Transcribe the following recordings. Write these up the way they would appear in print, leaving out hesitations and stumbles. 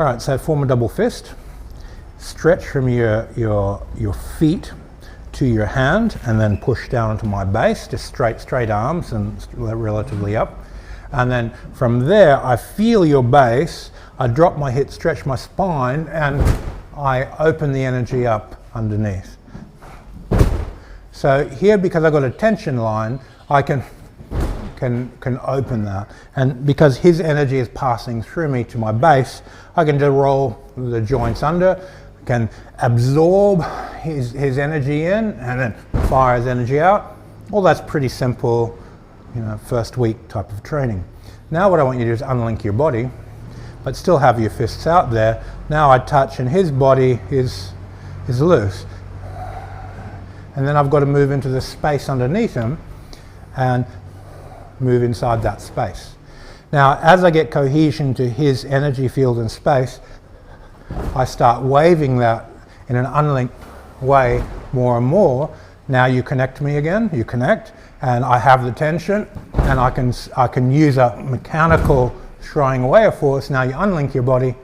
All right, so form a double fist. Stretch from your feet to your hand and then push down into my base, just straight arms and relatively up. And then from there, I feel your base, I drop my hips, stretch my spine, and I open the energy up underneath. So here, because I've got a tension line, I can open that. And because his energy is passing through me to my base, I can just roll the joints under, can absorb his energy in and then fire his energy out. Well, that's pretty simple, first week type of training. Now what I want you to do is unlink your body, but still have your fists out there. Now I touch and his body is loose. And then I've got to move into the space underneath him and move inside that space. Now, as I get cohesion to his energy field and space, I start waving that in an unlinked way more and more. Now you connect me again, you connect, and I have the tension, and I can use a mechanical throwing away a force. Now you unlink your body,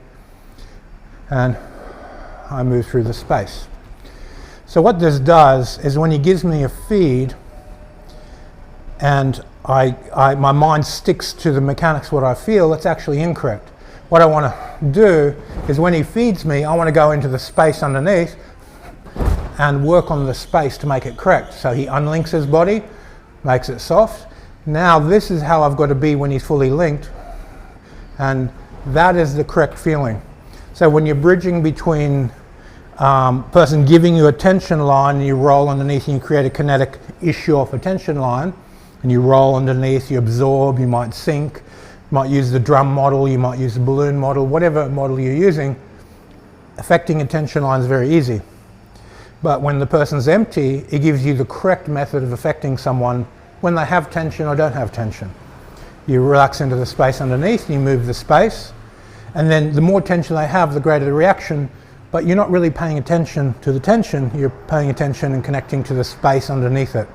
and I move through the space. So what this does is when he gives me a feed, and my mind sticks to the mechanics, what I feel, it's actually incorrect. What I want to do is when he feeds me, I want to go into the space underneath and work on the space to make it correct. So he unlinks his body, makes it soft. Now this is how I've got to be when he's fully linked, and that is the correct feeling. So when you're bridging between person giving you a tension line, and you roll underneath and you create a kinetic issue off a tension line, and you roll underneath, you absorb, you might sink, you might use the drum model, you might use the balloon model, whatever model you're using, affecting a tension line is very easy. But when the person's empty, it gives you the correct method of affecting someone when they have tension or don't have tension. You relax into the space underneath, and you move the space, and then the more tension they have, the greater the reaction, but you're not really paying attention to the tension, you're paying attention and connecting to the space underneath it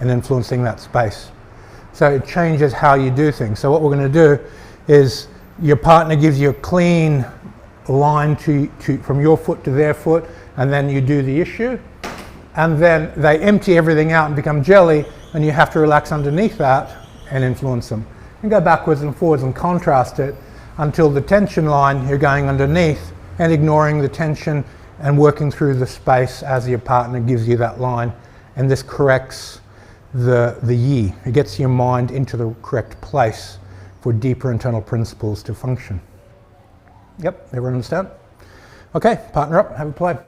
and influencing that space. So it changes how you do things. So what we're going to do is your partner gives you a clean line from your foot to their foot, and then you do the issue, and then they empty everything out and become jelly, and you have to relax underneath that and influence them. And go backwards and forwards and contrast it until the tension line you're going underneath and ignoring the tension and working through the space as your partner gives you that line. And this corrects the yi. It gets your mind into the correct place for deeper internal principles to function. Yep, everyone understand? Okay, partner up, have a play.